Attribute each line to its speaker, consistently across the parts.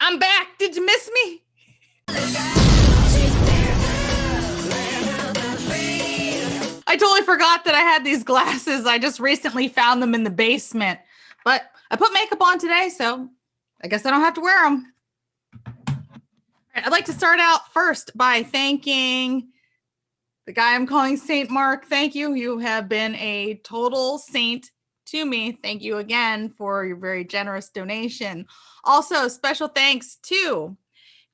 Speaker 1: I'm back. Did you miss me? I totally forgot that I had these glasses. I just recently found them in the basement, but I put makeup on today, so I guess I don't have to wear them. All right, I'd like to start out first by thanking the guy I'm calling Saint Mark. Thank you. You have been a total saint to me. Thank you again for your very generous donation. Also, special thanks to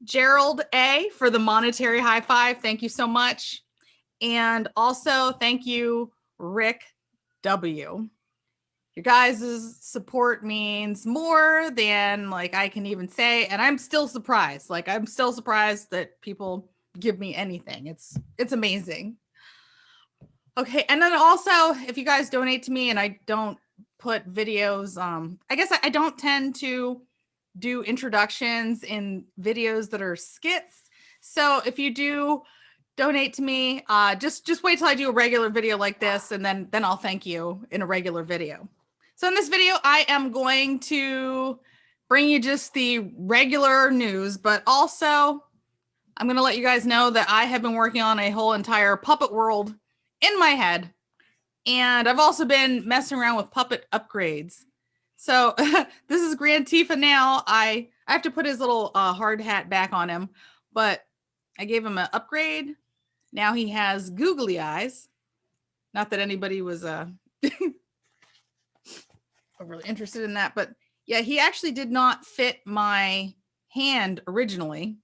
Speaker 1: Gerald A for the monetary high five. Thank you so much. And also thank you, Rick W. Your guys' support means more than like I can even say. And I'm still surprised. Like I'm still surprised that people give me anything. It's amazing. Okay. And then also if you guys donate to me and I don't put videos, I guess I don't tend to do introductions in videos that are skits. So if you do donate to me, just wait till I do a regular video like this, and then I'll thank you in a regular video. So in this video, I am going to bring you just the regular news, but also I'm going to let you guys know that I have been working on a whole entire puppet world in my head, and I've also been messing around with puppet upgrades. So this is Grand Tifa now. I have to put his little hard hat back on him, but I gave him an upgrade. Now he has googly eyes. Not that anybody was overly interested in that, but yeah, he actually did not fit my hand originally.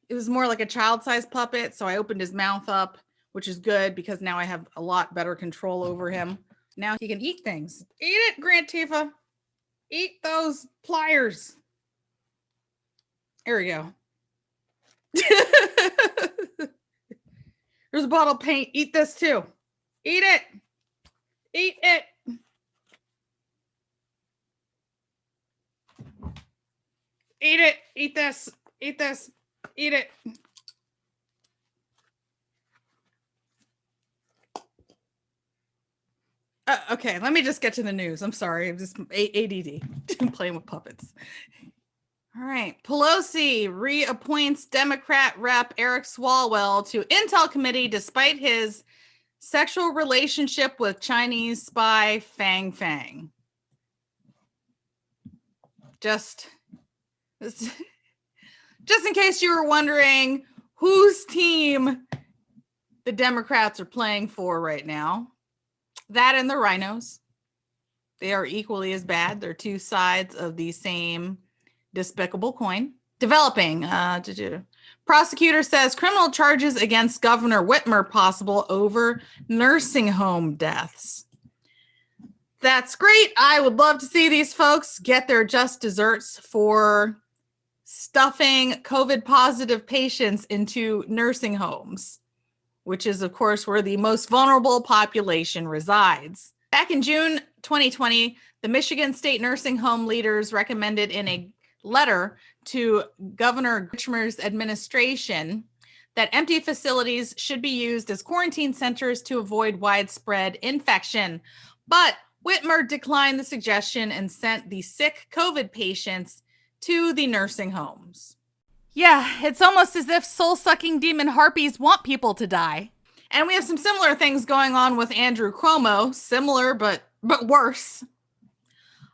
Speaker 1: It was more like a child-sized puppet, so I opened his mouth up, which is good because now I have a lot better control over him. Now he can eat things. Eat it, Grand Tifa. Eat those pliers. There we go. There's a bottle of paint. Eat this too. Eat it. Eat it. Eat it. Eat this. Eat this. Eat it. Okay, let me just get to the news. I'm sorry. I'm just ADD playing with puppets. All right. Pelosi reappoints Democrat Rep. Eric Swalwell to Intel Committee despite his sexual relationship with Chinese spy Fang Fang. Just in case you were wondering whose team the Democrats are playing for right now, that and the rhinos. They are equally as bad. They're two sides of the same despicable coin. Developing. Prosecutor says criminal charges against Governor Whitmer possible over nursing home deaths. That's great. I would love to see these folks get their just desserts for stuffing COVID positive patients into nursing homes, which is, of course, where the most vulnerable population resides. Back in June 2020, the Michigan State nursing home leaders recommended in a letter to Governor Whitmer's administration that empty facilities should be used as quarantine centers to avoid widespread infection. But Whitmer declined the suggestion and sent the sick COVID patients to the nursing homes. Yeah, it's almost as if soul-sucking demon harpies want people to die. And we have some similar things going on with Andrew Cuomo, similar but worse.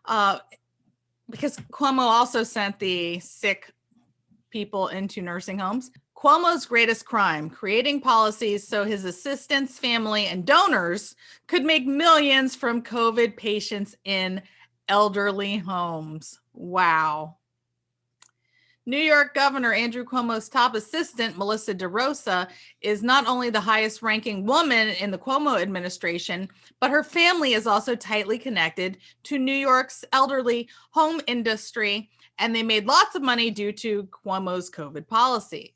Speaker 1: Because Cuomo also sent the sick people into nursing homes. Cuomo's greatest crime, creating policies so his assistants, family, and donors could make millions from COVID patients in elderly homes. Wow. New York Governor Andrew Cuomo's top assistant, Melissa DeRosa, is not only the highest ranking woman in the Cuomo administration, but her family is also tightly connected to New York's elderly home industry, and they made lots of money due to Cuomo's COVID policies.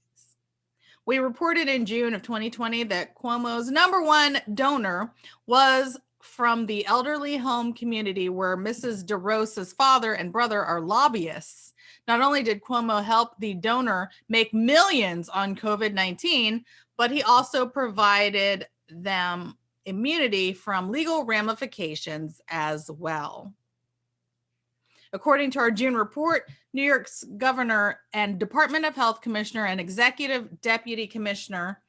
Speaker 1: We reported in June of 2020 that Cuomo's number one donor was from the elderly home community where Mrs. DeRosa's father and brother are lobbyists. Not only did Cuomo help the donor make millions on COVID-19, but he also provided them immunity from legal ramifications as well. According to our June report, New York's governor and Department of Health commissioner and executive deputy commissioner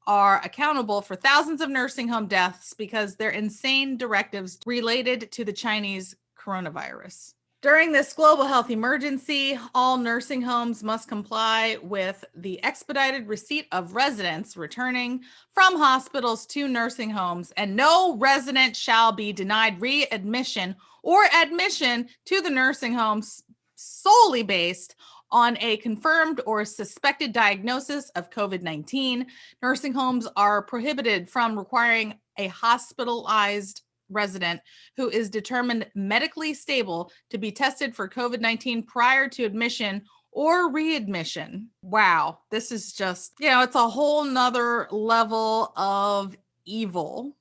Speaker 1: are accountable for thousands of nursing home deaths because their insane directives related to the Chinese coronavirus. During this global health emergency, all nursing homes must comply with the expedited receipt of residents returning from hospitals to nursing homes, and no resident shall be denied readmission or admission to the nursing homes solely based on a confirmed or suspected diagnosis of COVID-19. Nursing homes are prohibited from requiring a hospitalized resident who is determined medically stable to be tested for COVID-19 prior to admission or readmission. Wow, this is just, it's a whole nother level of evil.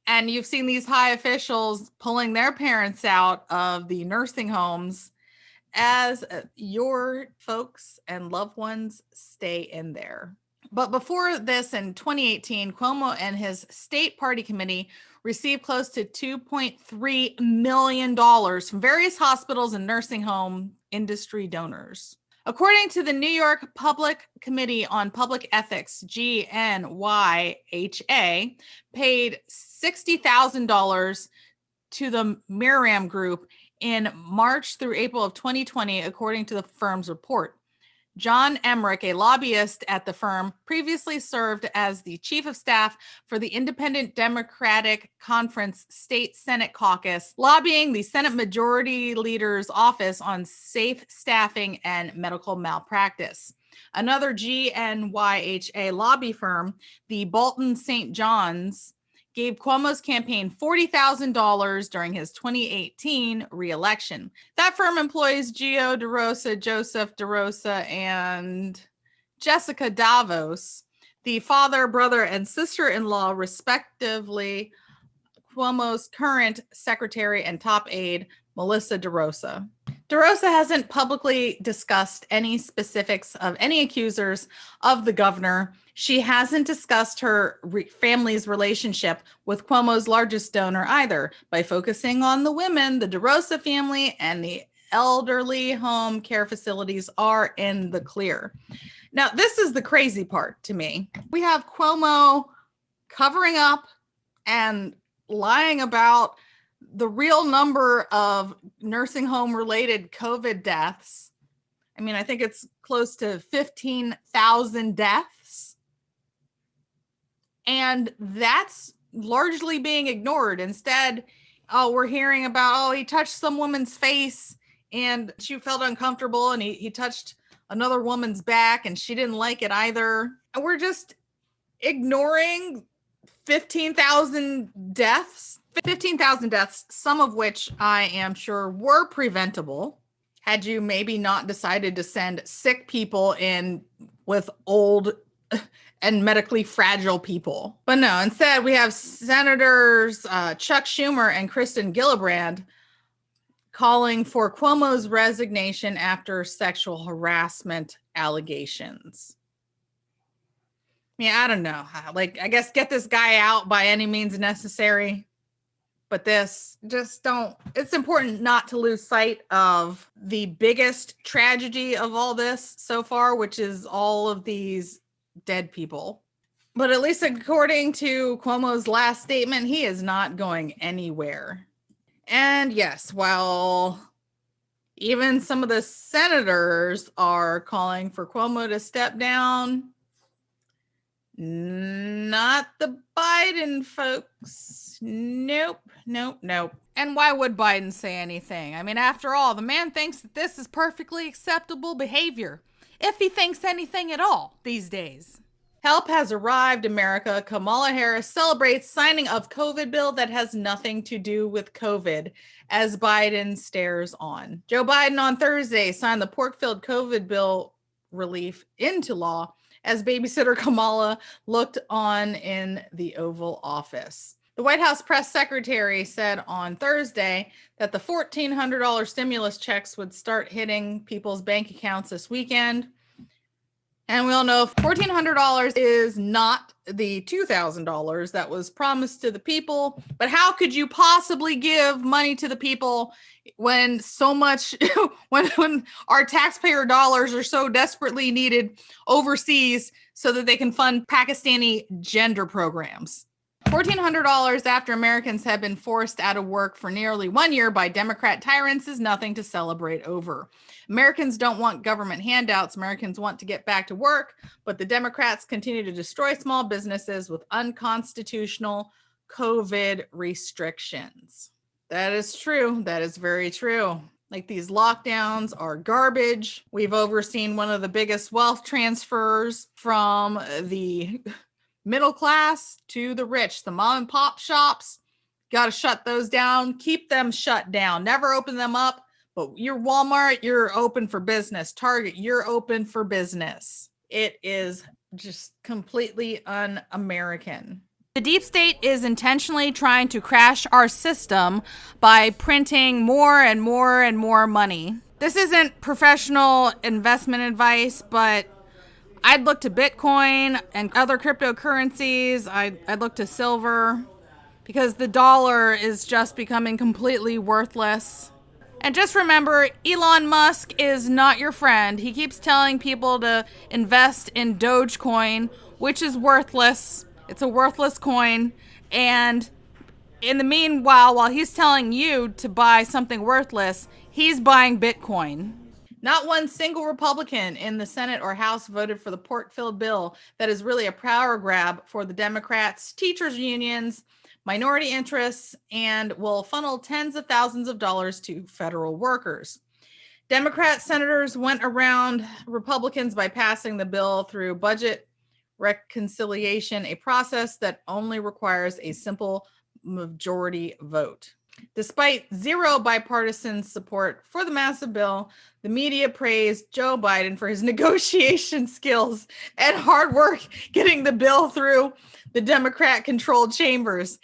Speaker 1: And you've seen these high officials pulling their parents out of the nursing homes as your folks and loved ones stay in there. But before this, in 2018, Cuomo and his state party committee received close to $2.3 million from various hospitals and nursing home industry donors. According to the New York Public Committee on Public Ethics, GNYHA, paid $60,000 to the Miriam Group in March through April of 2020, according to the firm's report. John Emmerich, a lobbyist at the firm, previously served as the chief of staff for the Independent Democratic Conference State Senate Caucus, lobbying the Senate Majority Leader's office on safe staffing and medical malpractice. Another GNYHA lobby firm, the Bolton St. John's, gave Cuomo's campaign $40,000 during his 2018 re-election. That firm employs Gio DeRosa, Joseph DeRosa, and Jessica Davos, the father, brother, and sister-in-law, respectively, Cuomo's current secretary and top aide, Melissa DeRosa. DeRosa hasn't publicly discussed any specifics of any accusers of the governor. She hasn't discussed her family's relationship with Cuomo's largest donor either. By focusing on the women, the DeRosa family and the elderly home care facilities are in the clear. Now, this is the crazy part to me. We have Cuomo covering up and lying about the real number of nursing home related COVID deaths. I mean, I think it's close to 15,000 deaths. And that's largely being ignored. Instead, we're hearing about, he touched some woman's face and she felt uncomfortable, and he touched another woman's back and she didn't like it either. And we're just ignoring 15,000 deaths. 15,000 deaths, some of which I am sure were preventable had you maybe not decided to send sick people in with old and medically fragile people. But no, instead we have Senators Chuck Schumer and Kristen Gillibrand calling for Cuomo's resignation after sexual harassment allegations. I mean, I don't know. I guess get this guy out by any means necessary. But this, it's important not to lose sight of the biggest tragedy of all this so far, which is all of these dead people. But at least according to Cuomo's last statement, he is not going anywhere. And yes, while even some of the senators are calling for Cuomo to step down, not the Biden folks. Nope. And why would Biden say anything? I mean, after all, the man thinks that this is perfectly acceptable behavior, if he thinks anything at all these days. Help has arrived, America. Kamala Harris celebrates signing of COVID bill that has nothing to do with COVID as Biden stares on. Joe Biden on Thursday signed the pork-filled COVID bill relief into law as babysitter Kamala looked on in the Oval Office. The White House press secretary said on Thursday that the $1,400 stimulus checks would start hitting people's bank accounts this weekend. And we all know $1,400 is not the $2,000 that was promised to the people. But how could you possibly give money to the people when so much, when our taxpayer dollars are so desperately needed overseas so that they can fund Pakistani gender programs? $1,400 after Americans have been forced out of work for nearly 1 year by Democrat tyrants is nothing to celebrate over. Americans don't want government handouts. Americans want to get back to work, but the Democrats continue to destroy small businesses with unconstitutional COVID restrictions. That is true. That is very true. Like, these lockdowns are garbage. We've overseen one of the biggest wealth transfers from the middle class to the rich. The mom and pop shops, got to shut those down. Keep them shut down. Never open them up. But your Walmart, you're open for business. Target, you're open for business. It is just completely un-American. The deep state is intentionally trying to crash our system by printing more and more and more money. This isn't professional investment advice, but I'd look to Bitcoin and other cryptocurrencies. I'd look to silver, because the dollar is just becoming completely worthless. And just remember, Elon Musk is not your friend. He keeps telling people to invest in Dogecoin, which is worthless. It's a worthless coin. And in the meanwhile, while he's telling you to buy something worthless, he's buying Bitcoin. Not one single Republican in the Senate or House voted for the pork-filled bill that is really a power grab for the Democrats, teachers' unions, minority interests, and will funnel tens of thousands of dollars to federal workers. Democrat senators went around Republicans by passing the bill through budget reconciliation, a process that only requires a simple majority vote. Despite zero bipartisan support for the massive bill, the media praised Joe Biden for his negotiation skills and hard work getting the bill through the Democrat-controlled chambers.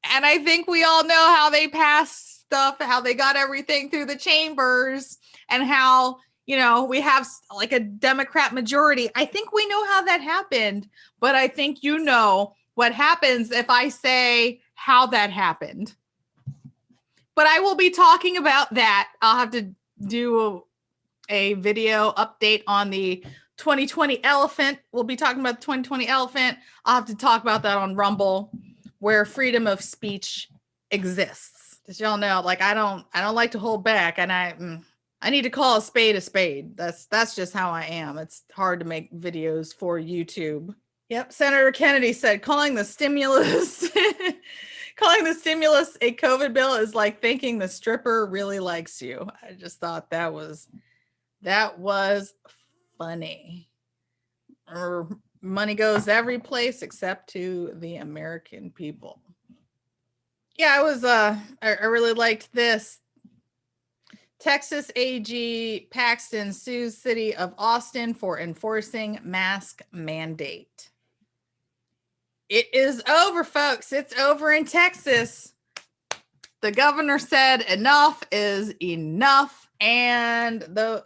Speaker 1: And I think we all know how they passed stuff, how they got everything through the chambers, and how, you know, we have like a Democrat majority. I think we know how that happened, but I think you know what happens if I say how that happened. But I will be talking about that. I'll have to do a video update on the 2020 elephant. We'll be talking about the 2020 elephant. I'll have to talk about that on Rumble, where freedom of speech exists. As y'all know, like, I don't like to hold back, and I need to call a spade a spade. That's just how I am. It's hard to make videos for YouTube. Yep, Senator Kennedy said calling the stimulus a COVID bill is like thinking the stripper really likes you. I just thought that was funny. Money goes every place except to the American people. Yeah, I really liked this. Texas AG Paxton sues city of Austin for enforcing mask mandate. It is over, folks. It's over in Texas. The governor said enough is enough. And the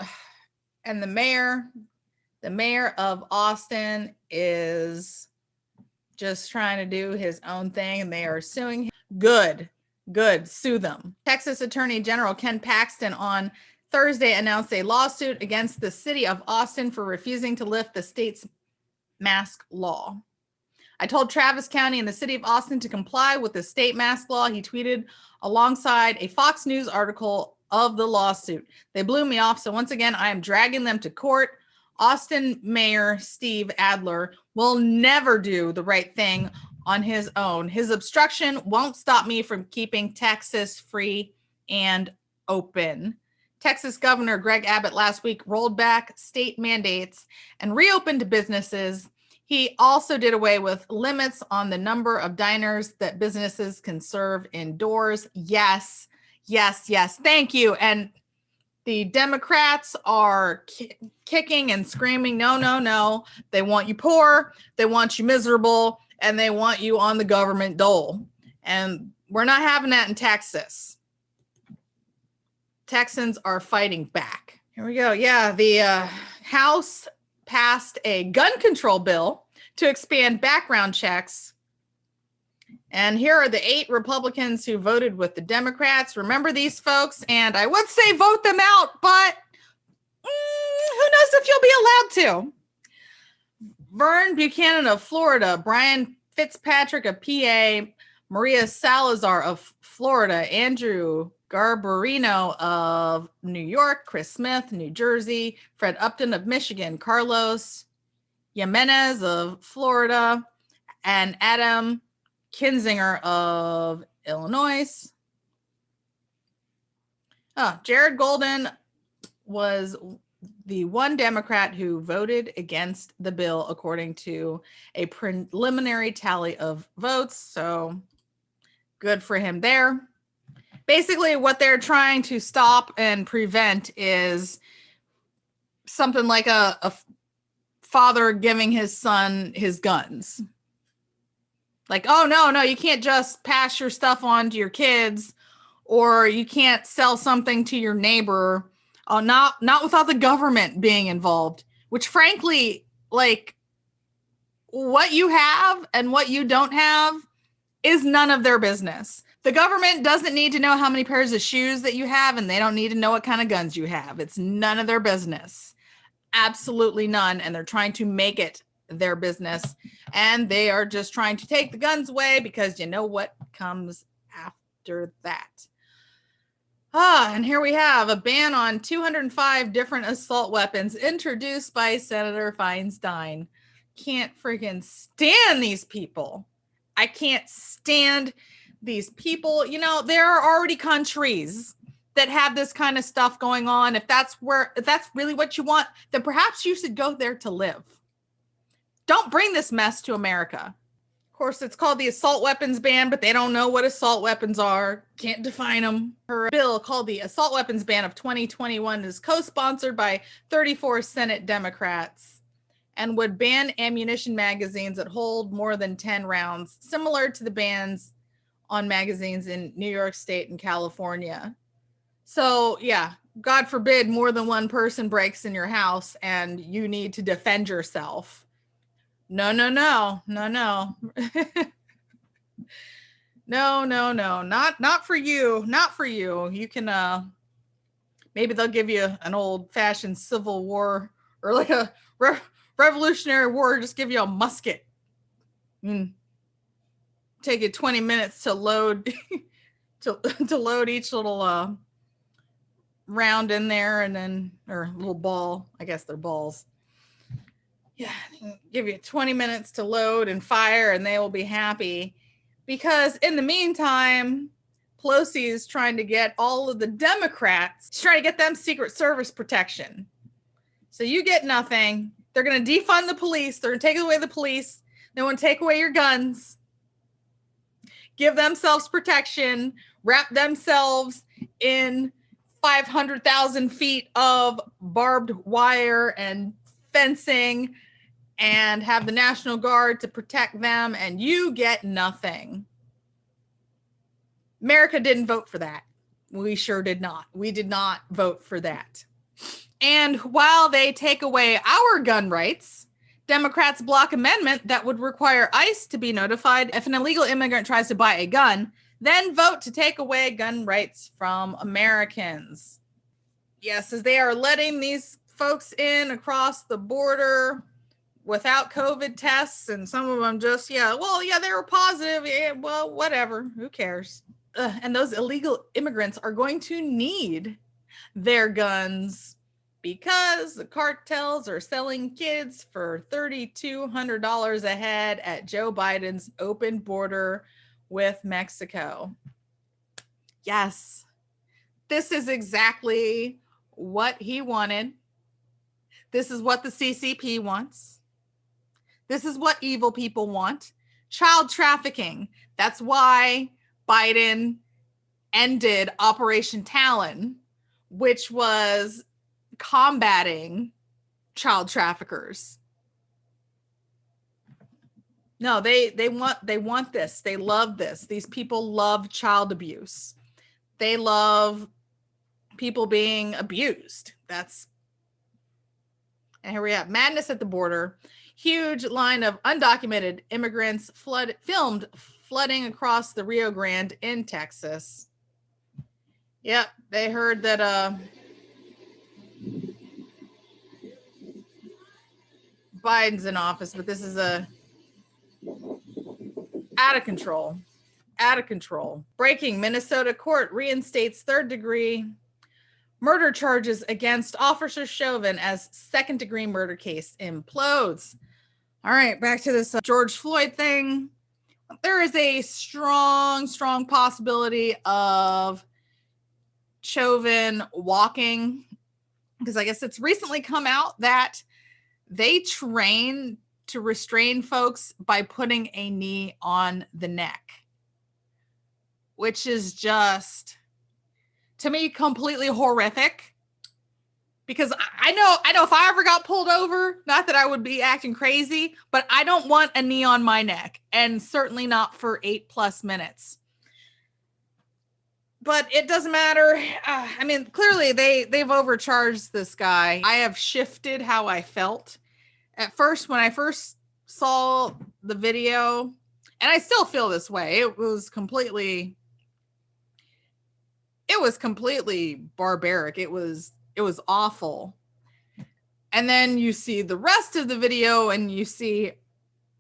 Speaker 1: mayor of Austin is just trying to do his own thing, and they are suing him. Good. Sue them. Texas Attorney General Ken Paxton on Thursday announced a lawsuit against the city of Austin for refusing to lift the state's mask law. I told Travis County and the city of Austin to comply with the state mask law, he tweeted alongside a Fox News article of the lawsuit. They blew me off, so once again, I am dragging them to court. Austin Mayor Steve Adler will never do the right thing on his own. His obstruction won't stop me from keeping Texas free and open. Texas Governor Greg Abbott last week rolled back state mandates and reopened businesses. He also did away with limits on the number of diners that businesses can serve indoors. Yes. Thank you. And the Democrats are kicking and screaming, no. They want you poor. They want you miserable. And they want you on the government dole. And we're not having that in Texas. Texans are fighting back. Here we go. Yeah, the House passed a gun control bill to expand background checks. And here are the 8 Republicans who voted with the Democrats. Remember these folks? And I would say vote them out, but who knows if you'll be allowed to. Vern Buchanan of Florida, Brian Fitzpatrick of PA, Maria Salazar of Florida, Andrew Garbarino of New York, Chris Smith, New Jersey, Fred Upton of Michigan, Carlos Jimenez of Florida, and Adam Kinzinger of Illinois. Jared Golden was the one Democrat who voted against the bill according to a preliminary tally of votes. So good for him there. Basically, what they're trying to stop and prevent is something like a father giving his son his guns. Like, oh, no, you can't just pass your stuff on to your kids, or you can't sell something to your neighbor. Not without the government being involved, which frankly, like, what you have and what you don't have is none of their business. The government doesn't need to know how many pairs of shoes that you have, and they don't need to know what kind of guns you have. It's none of their business. Absolutely none. And they're trying to make it their business. And they are just trying to take the guns away because you know what comes after that. And here we have a ban on 205 different assault weapons introduced by Senator Feinstein. Can't freaking stand these people. I can't stand these people. You know, there are already countries that have this kind of stuff going on. If that's really what you want, then perhaps you should go there to live. Don't bring this mess to America. Of course, it's called the assault weapons ban, but they don't know what assault weapons are. Can't define them. Her bill called the assault weapons ban of 2021 is co-sponsored by 34 Senate Democrats and would ban ammunition magazines that hold more than 10 rounds, similar to the bans on magazines in New York State and California. So, yeah, God forbid more than one person breaks in your house and you need to defend yourself. No. No, not for you. Not for you. You can, maybe they'll give you an old-fashioned Civil War or like a Revolutionary War, just give you a musket. Take it 20 minutes to load to load each little round in there, and then, or little ball. I guess they're balls. Yeah, give you 20 minutes to load and fire, and they will be happy. Because in the meantime, Pelosi is trying to get all of the Democrats, trying to get them Secret Service protection. So you get nothing. They're going to defund the police. They're going to take away the police. They want to take away your guns, give themselves protection, wrap themselves in 500,000 feet of barbed wire and fencing, and have the National Guard to protect them, and you get nothing. America didn't vote for that. We sure did not. We did not vote for that. And while they take away our gun rights, Democrats block amendment that would require ICE to be notified if an illegal immigrant tries to buy a gun, then vote to take away gun rights from Americans. Yes, as they are letting these folks in across the border without COVID tests, and some of them just, they were positive. Yeah, well, whatever. Who cares? And those illegal immigrants are going to need their guns because the cartels are selling kids for $3,200 a head at Joe Biden's open border with Mexico. Yes, this is exactly what he wanted. This is what the CCP wants. This is what evil people want. Child trafficking. That's why Biden ended Operation Talon, which was combating child traffickers. No, they want this. They love this. These people love child abuse. They love people being abused. That's And here we have madness at the border. Huge line of undocumented immigrants filmed flooding across the Rio Grande in Texas. Yep, they heard that Biden's in office, but this is out of control. Out of control. Breaking: Minnesota court reinstates third-degree murder charges against Officer Chauvin as second-degree murder case implodes. All right, back to this George Floyd thing. There is a strong possibility of Chauvin walking, because I guess it's recently come out that they train to restrain folks by putting a knee on the neck, which is just, to me, completely horrific. Because I know if I ever got pulled over, not that I would be acting crazy, but I don't want a knee on my neck, and certainly not for 8+ minutes. But it doesn't matter. I mean, clearly they've overcharged this guy. I have shifted how I felt. At first, when I first saw the video, and I still feel this way, it was completely barbaric. It was awful. And then you see the rest of the video and you see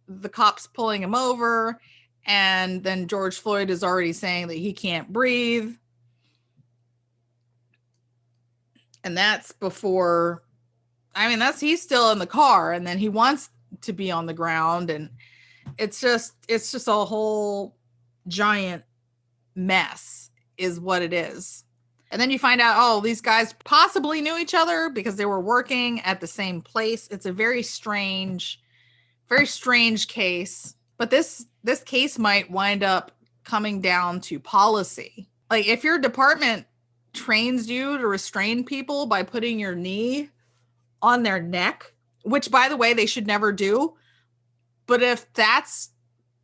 Speaker 1: the cops pulling him over, and then George Floyd is already saying that he can't breathe. And that's before, he's still in the car, and then he wants to be on the ground, and it's just a whole giant mess is what it is. And then you find out, oh, these guys possibly knew each other because they were working at the same place. It's a very strange case. But this case might wind up coming down to policy. Like, if your department trains you to restrain people by putting your knee on their neck, which, by the way, they should never do. But if that's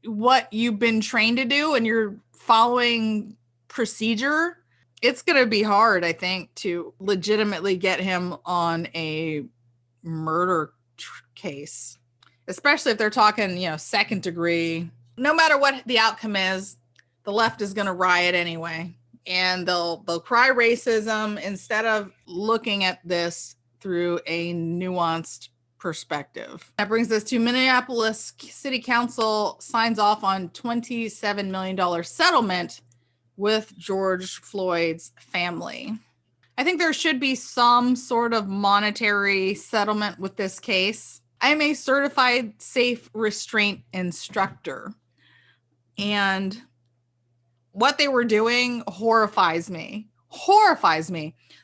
Speaker 1: what you've been trained to do and you're following procedure, it's going to be hard, I think, to legitimately get him on a murder case, especially if they're talking, second degree. No matter what the outcome is, the left is going to riot anyway, and they'll cry racism instead of looking at this through a nuanced perspective. That brings us to Minneapolis City Council signs off on $27 million settlement with George Floyd's family. I think there should be some sort of monetary settlement with this case. I am a certified safe restraint instructor, and what they were doing horrifies me.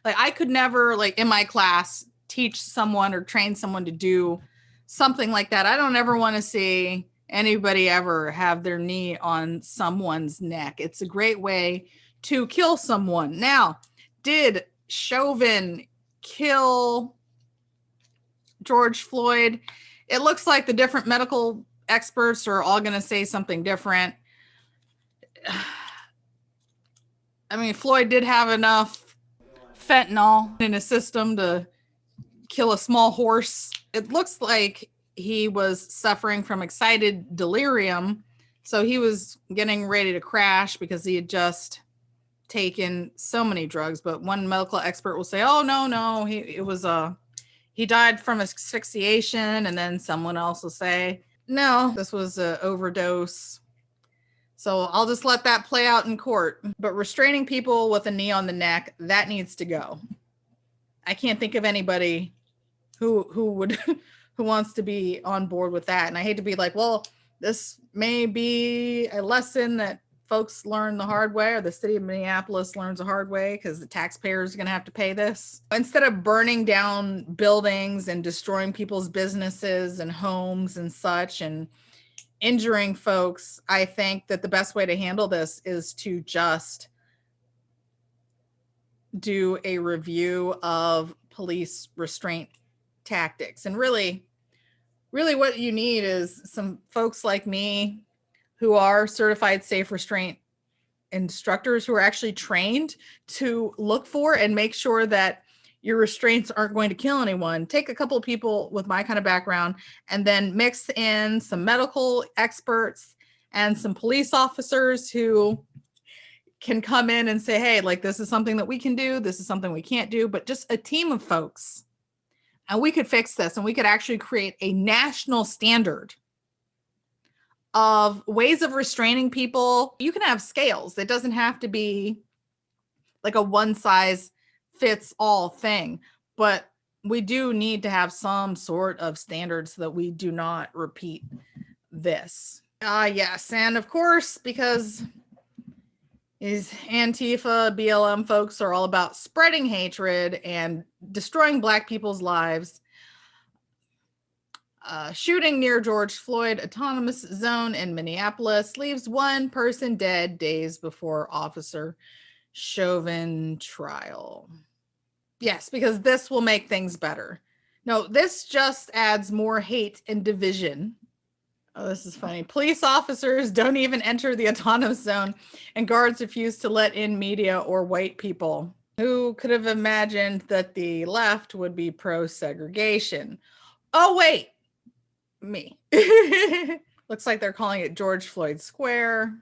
Speaker 1: Like, I could never, like, in my class, teach someone or train someone to do something like that. I don't ever want to see anybody ever have their knee on someone's neck. It's a great way to kill someone. Now, did Chauvin kill George Floyd? It looks like the different medical experts are all going to say something different. I mean, Floyd did have enough fentanyl in his system to kill a small horse. It looks like he was suffering from excited delirium. So he was getting ready to crash because he had just taken so many drugs. But one medical expert will say, oh, no, he died from asphyxiation. And then someone else will say, no, this was an overdose. So I'll just let that play out in court. But restraining people with a knee on the neck, that needs to go. I can't think of anybody who would who wants to be on board with that. And I hate to be like, well, this may be a lesson that folks learn the hard way, or the city of Minneapolis learns the hard way, because the taxpayers are going to have to pay this. Instead of burning down buildings and destroying people's businesses and homes and such and injuring folks, I think that the best way to handle this is to just do a review of police restraint tactics. And really what you need is some folks like me who are certified safe restraint instructors who are actually trained to look for and make sure that your restraints aren't going to kill anyone. Take a couple of people with my kind of background and then mix in some medical experts and some police officers who can come in and say, hey, like, this is something that we can do. This is something we can't do, but just a team of folks. And we could fix this, and we could actually create a national standard of ways of restraining people. You can have scales. It doesn't have to be like a one size fits all thing, but we do need to have some sort of standards so that we do not repeat this. Yes. And of course, because these Antifa, BLM folks are all about spreading hatred and destroying Black people's lives. Shooting near George Floyd Autonomous Zone in Minneapolis leaves one person dead days before Officer Chauvin trial. Yes, because this will make things better. No, this just adds more hate and division. Oh, this is funny. Police officers don't even enter the autonomous zone, and guards refuse to let in media or white people. Who could have imagined that the left would be pro-segregation? Oh, wait. Me. Looks like they're calling it George Floyd Square.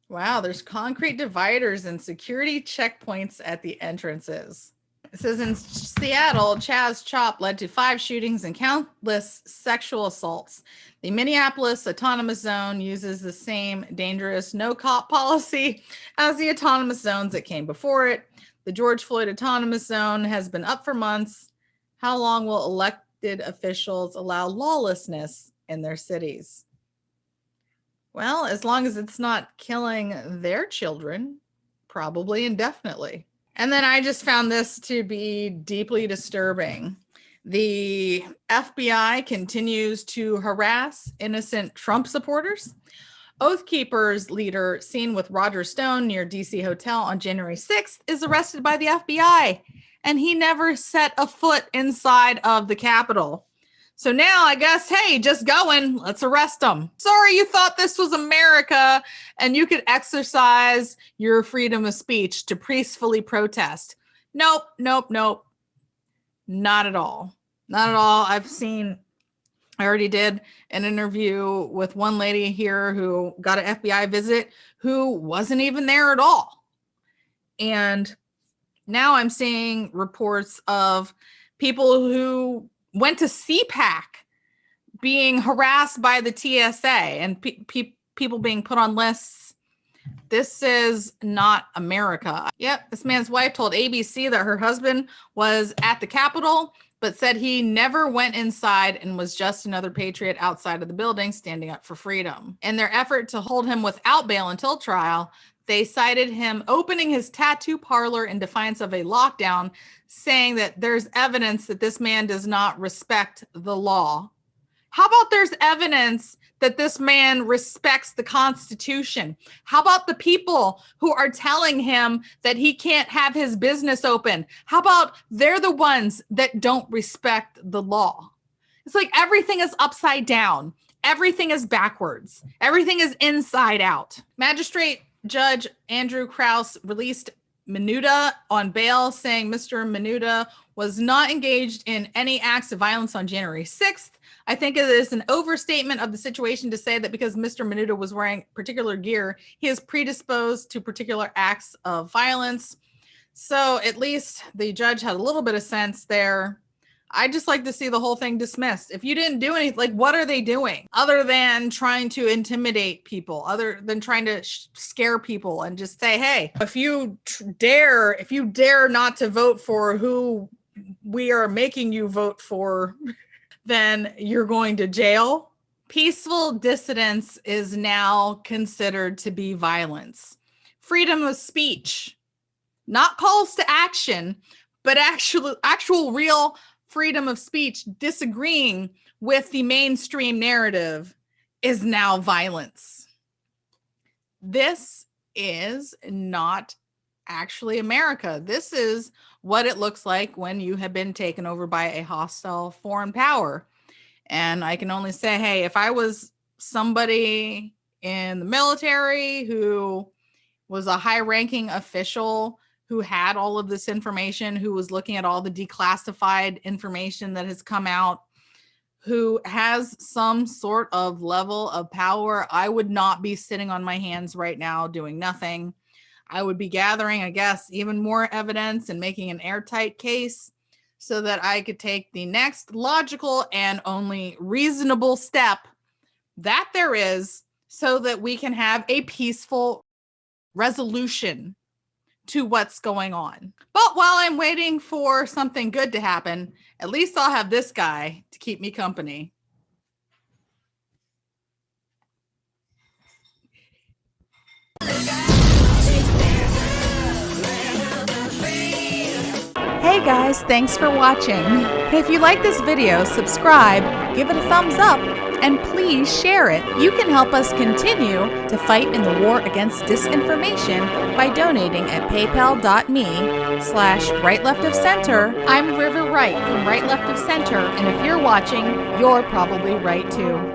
Speaker 1: Wow, there's concrete dividers and security checkpoints at the entrances. It says in Seattle, Chaz Chop led to 5 shootings and countless sexual assaults. The Minneapolis Autonomous Zone uses the same dangerous no cop policy as the autonomous zones that came before it. The George Floyd Autonomous Zone has been up for months. How long will elected officials allow lawlessness in their cities? Well, as long as it's not killing their children, probably indefinitely. And then I just found this to be deeply disturbing. The FBI continues to harass innocent Trump supporters. Oath Keepers leader seen with Roger Stone near DC Hotel on January 6th is arrested by the FBI, and he never set a foot inside of the Capitol. So now I guess, hey, just going, let's arrest them. Sorry, you thought this was America and you could exercise your freedom of speech to peacefully protest. Nope, nope, nope. Not at all. Not at all. I already did an interview with one lady here who got an FBI visit who wasn't even there at all. And now I'm seeing reports of people who went to CPAC being harassed by the TSA and people being put on lists. This is not America. Yep, this man's wife told ABC that her husband was at the Capitol, but said he never went inside and was just another patriot outside of the building standing up for freedom. In their effort to hold him without bail until trial, they cited him opening his tattoo parlor in defiance of a lockdown, saying that there's evidence that this man does not respect the law. How about there's evidence that this man respects the Constitution? How about the people who are telling him that he can't have his business open? How about they're the ones that don't respect the law? It's like everything is upside down. Everything is backwards. Everything is inside out. Magistrate Judge Andrew Krause released Minuta on bail, saying Mr. Minuta was not engaged in any acts of violence on January 6th. I think it is an overstatement of the situation to say that because Mr. Minuta was wearing particular gear, he is predisposed to particular acts of violence. So at least the judge had a little bit of sense there. I just like to see the whole thing dismissed. If you didn't do anything, like, what are they doing other than trying to intimidate people, other than trying to scare people and just say, hey, if you dare not to vote for who we are making you vote for, then you're going to jail. Peaceful dissidence is now considered to be violence. Freedom of speech, not calls to action, but actual real freedom of speech, disagreeing with the mainstream narrative, is now violence. This is not actually America. This is what it looks like when you have been taken over by a hostile foreign power. And I can only say, hey, if I was somebody in the military who was a high-ranking official who had all of this information, who was looking at all the declassified information that has come out, who has some sort of level of power, I would not be sitting on my hands right now doing nothing. I would be gathering, I guess, even more evidence and making an airtight case so that I could take the next logical and only reasonable step that there is so that we can have a peaceful resolution to what's going on. But while I'm waiting for something good to happen, at least I'll have this guy to keep me company. Hey guys, thanks for watching. If you like this video, subscribe, give it a thumbs up, and please share it. You can help us continue to fight in the war against disinformation by donating at paypal.me/rightleftofcenter. I'm River Wright from Right Left of Center, and if you're watching, you're probably right too.